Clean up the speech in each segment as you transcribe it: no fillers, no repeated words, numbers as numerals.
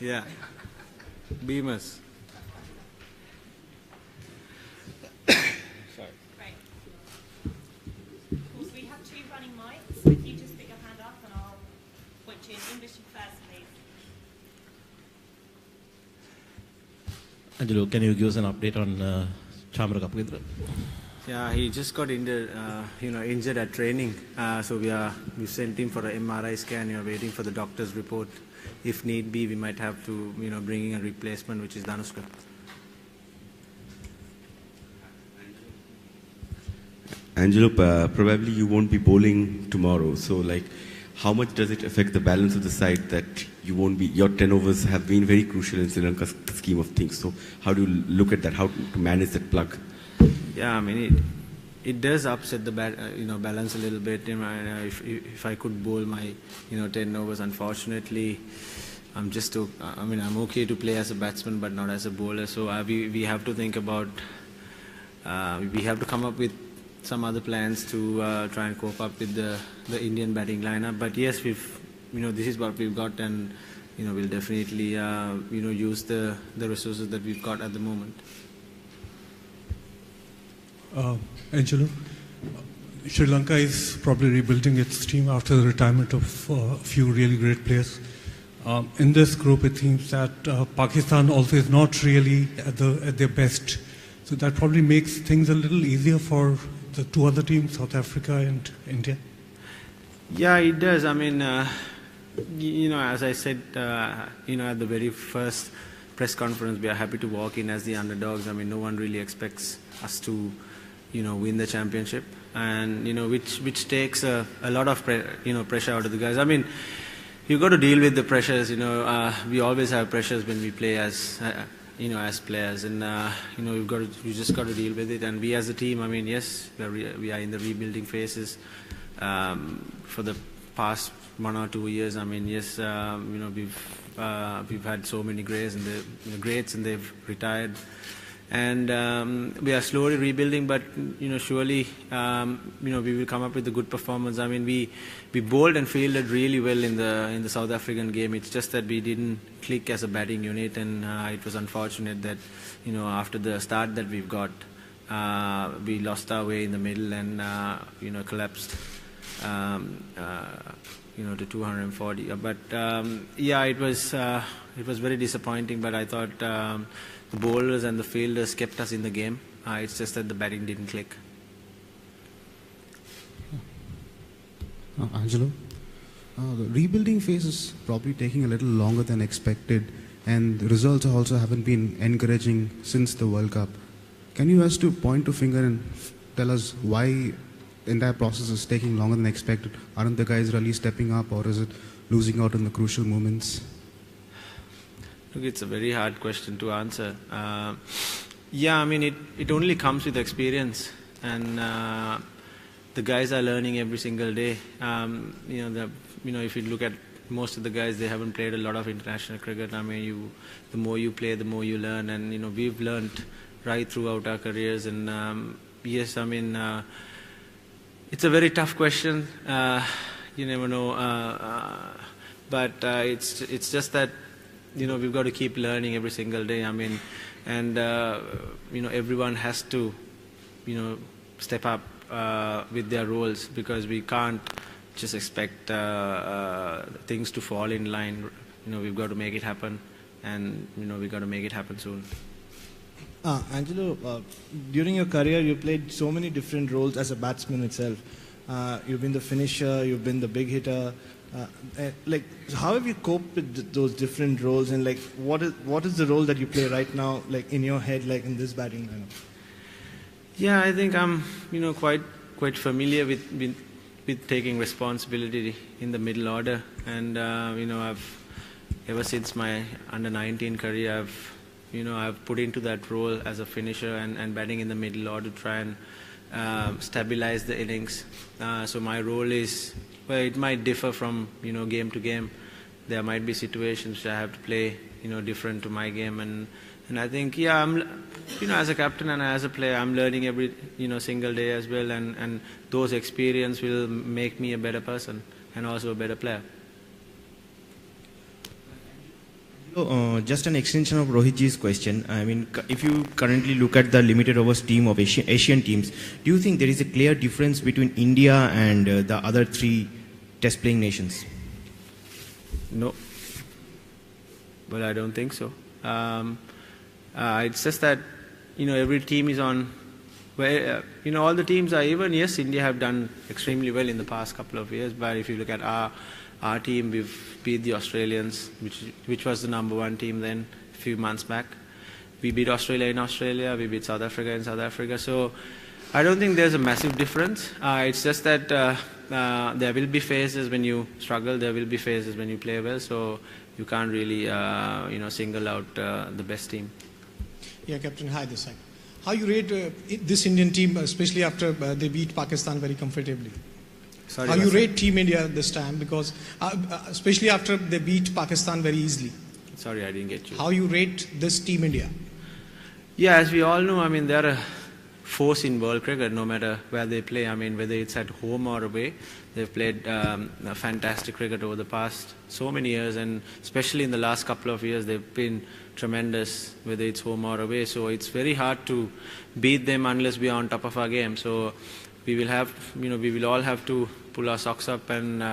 Yeah. Beamers. Sorry. Great. Of course, we have two running mics. If you just pick your hand up and I'll point you in English first, please. Angelo, can you give us an update on Chamra Kapugidra? Yeah, he just got injured, injured at training. So we sent him for an MRI scan. Waiting for the doctor's report. If need be, we might have to, bring in a replacement, which is Danushka. Angelo, probably you won't be bowling tomorrow. So, like, how much does it affect the balance of the side that you won't be? Your 10 overs have been very crucial in Sri Lanka's scheme of things. So, how do you look at that? How to manage that plug? Yeah, I mean it does upset the balance a little bit. If I could bowl my 10 overs, unfortunately, I'm okay to play as a batsman, but not as a bowler. So we have to think about. We have to come up with some other plans to try and cope up with the Indian batting lineup. But yes, this is what we've got, and we'll definitely use the resources that we've got at the moment. Angelo, Sri Lanka is probably rebuilding its team after the retirement of a few really great players. In this group, it seems that Pakistan also is not really at their best. So that probably makes things a little easier for the two other teams, South Africa and India. Yeah, it does. I mean, as I said, at the very first press conference, we are happy to walk in as the underdogs. I mean, no one really expects us to win the championship, and which takes a lot of pressure out of the guys. I mean, you've got to deal with the pressures. We always have pressures when we play as as players, and we just got to deal with it. And we as a team, I mean, yes, we are in the rebuilding phases for the past 1 or 2 years. I mean, yes, we've had so many greats and they've retired. And we are slowly rebuilding, but surely we will come up with a good performance. I mean, we bowled and fielded really well in the South African game. It's just that we didn't click as a batting unit, and it was unfortunate that after the start that we've got, we lost our way in the middle and collapsed to 240. But yeah, it was very disappointing. But I thought. The bowlers and the fielders kept us in the game. It's just that the batting didn't click. Angelo, the rebuilding phase is probably taking a little longer than expected, and the results also haven't been encouraging since the World Cup. Can you ask to point a finger and tell us why the entire process is taking longer than expected? Aren't the guys really stepping up, or is it losing out in the crucial moments? Look, it's a very hard question to answer. Yeah, I mean, it only comes with experience, and the guys are learning every single day. If you look at most of the guys, they haven't played a lot of international cricket. I mean, the more you play, the more you learn, and we've learned right throughout our careers. And yes, I mean, it's a very tough question. You never know, but it's just that. We've got to keep learning every single day. I mean, and everyone has to, step up with their roles, because we can't just expect things to fall in line. We've got to make it happen, and we've got to make it happen soon. Angelo, during your career, you played so many different roles as a batsman itself. You've been the finisher, you've been the big hitter. How have you coped with those different roles, and what is the role that you play right now, in your head, in this batting lineup? Yeah, I think I'm quite familiar with taking responsibility in the middle order, and I've ever since my under-19 career, I've put into that role as a finisher and batting in the middle order to try and stabilize the innings. So my role is. Well, it might differ from game to game. There might be situations where I have to play different to my game, and I think I'm as a captain and as a player, I'm learning every single day as well, and those experience will make me a better person and also a better player. So, just an extension of Rohitji's question. I mean, if you currently look at the limited overs team of Asian teams, do you think there is a clear difference between India and the other three test playing nations? No. Well, I don't think so. It's just that, every team is on, where, all the teams are even, yes, India have done extremely well in the past couple of years, but if you look at our team, we've beat the Australians, which was the #1 team then a few months back. We beat Australia in Australia, we beat South Africa in South Africa. So I don't think there's a massive difference. It's just that there will be phases when you struggle, there will be phases when you play well, so you can't really single out the best team. Yeah, Captain, hi this side. How you rate this Indian team, especially after they beat Pakistan very comfortably? Sorry, how you rate Team India this time, because especially after they beat Pakistan very easily? Sorry, I didn't get you. How you rate this Team India? Yeah, as we all know, I mean, they're a force in world cricket, no matter where they play. I mean, whether it's at home or away, they've played fantastic cricket over the past so many years, and especially in the last couple of years, they've been tremendous, whether it's home or away. So it's very hard to beat them unless we are on top of our game. So we will have, we will all have to pull our socks up and,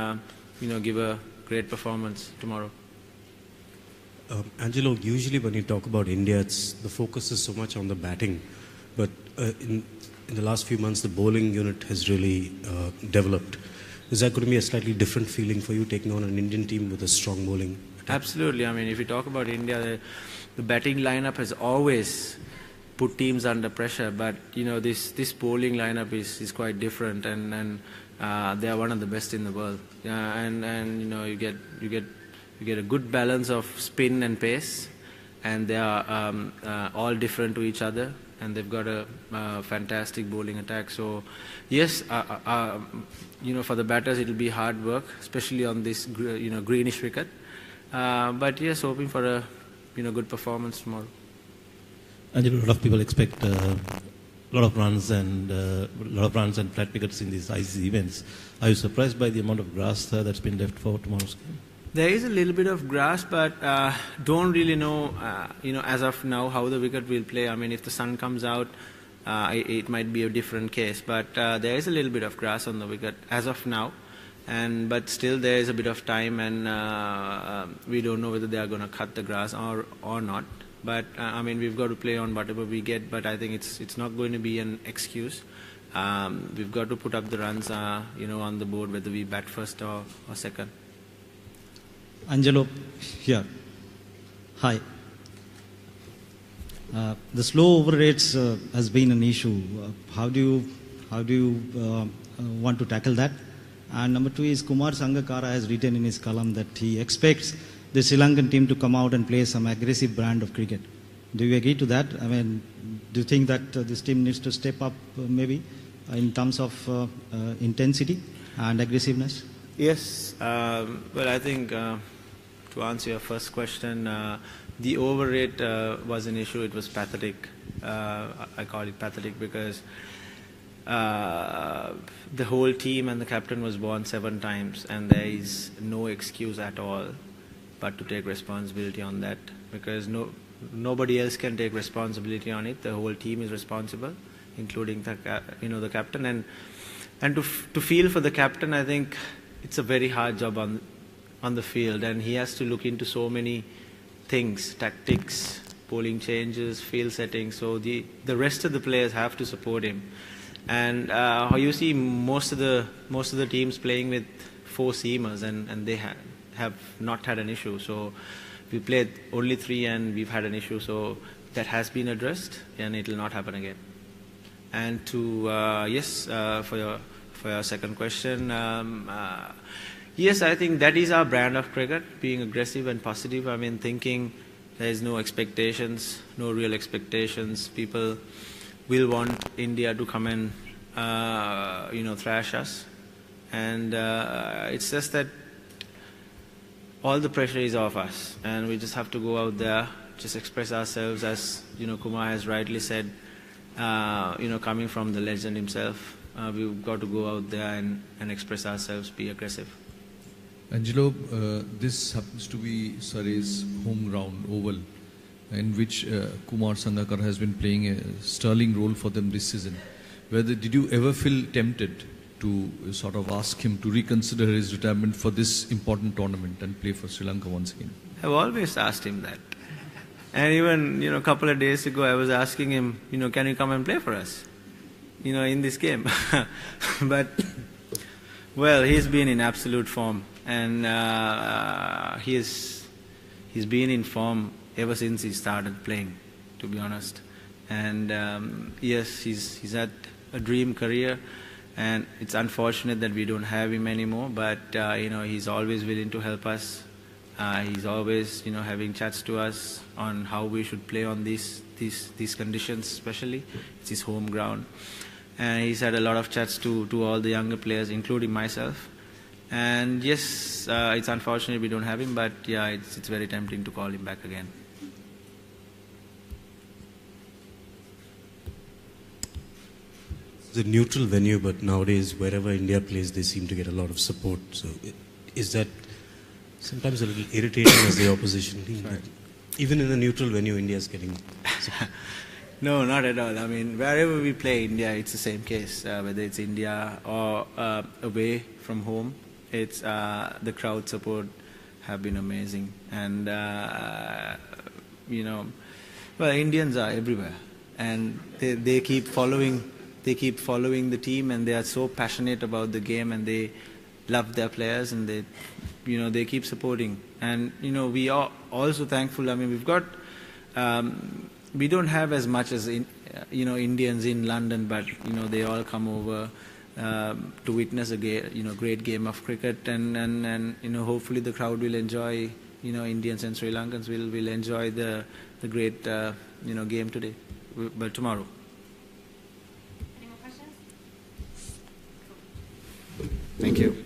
give a great performance tomorrow. Angelo, usually when you talk about India, the focus is so much on the batting, but in the last few months, the bowling unit has really developed. Is that going to be a slightly different feeling for you taking on an Indian team with a strong bowling attack? Absolutely. I mean, if you talk about India, the batting lineup has always put teams under pressure, but this bowling lineup is quite different, and they are one of the best in the world. And you get a good balance of spin and pace, and they are all different to each other, and they've got a fantastic bowling attack. So yes, for the batters it'll be hard work, especially on this greenish wicket. But yes, hoping for a good performance tomorrow. And a lot of people expect a lot of runs and flat wickets in these ICC events. Are you surprised by the amount of grass that's been left for tomorrow's game? There is a little bit of grass, but don't really know, as of now, how the wicket will play. I mean, if the sun comes out, it might be a different case. But there is a little bit of grass on the wicket as of now, but still there is a bit of time, and we don't know whether they are going to cut the grass or not. But I mean, we've got to play on whatever we get. But I think it's not going to be an excuse. We've got to put up the runs, on the board, whether we bat first or second. Angelo, here. Hi. The slow over rates has been an issue. How do you want to tackle that? And number two is Kumar Sangakkara has written in his column that he expects the Sri Lankan team to come out and play some aggressive brand of cricket. Do you agree to that? I mean, do you think that this team needs to step up maybe in terms of intensity and aggressiveness? Yes. Well, I think to answer your first question, the over rate was an issue. It was pathetic. I call it pathetic because the whole team and the captain was born 7 times, and there is no excuse at all but to take responsibility on that, because nobody else can take responsibility on it. The whole team is responsible, including the captain, and to feel for the captain, I think it's a very hard job on the field, and he has to look into so many things: tactics, bowling changes, field settings. So the rest of the players have to support him. And you see most of the teams playing with 4 seamers, and they have not had an issue. So we played only 3, and we've had an issue. So that has been addressed, and it will not happen again. And for your second question, yes, I think that is our brand of cricket, being aggressive and positive. I mean, thinking there is no expectations, no real expectations. People will want India to come and thrash us, and it's just that all the pressure is off us, and we just have to go out there, just express ourselves, as Kumar has rightly said. Coming from the legend himself, we've got to go out there and express ourselves, be aggressive. Angelo, this happens to be Surrey's home ground, Oval, in which Kumar Sangakkara has been playing a sterling role for them this season. Did you ever feel tempted to sort of ask him to reconsider his retirement for this important tournament and play for Sri Lanka once again? I've always asked him that. And even, a couple of days ago, I was asking him, can you come and play for us, in this game? But, well, he's been in absolute form. And he's been in form ever since he started playing, to be honest. And yes, he's had a dream career. And it's unfortunate that we don't have him anymore, but he's always willing to help us. He's always having chats to us on how we should play on these conditions, especially. It's his home ground. And he's had a lot of chats to all the younger players, including myself. And yes, it's unfortunate we don't have him, but yeah, it's very tempting to call him back again. It's a neutral venue, but nowadays wherever India plays, they seem to get a lot of support. So is that sometimes a little irritating as the opposition team? Right. Even in a neutral venue, India is getting support. No, not at all. I mean, wherever we play India, it's the same case. Whether it's India or away from home, it's the crowd support have been amazing. And well, Indians are everywhere, and they keep following. They keep following the team, and they are so passionate about the game, and they love their players, and they keep supporting. And we are also thankful. I mean, we've got we don't have as much as Indians in London, but they all come over to witness a great game of cricket, and hopefully the crowd will enjoy. Indians and Sri Lankans will enjoy the great game today, but tomorrow. Any more questions? Thank you.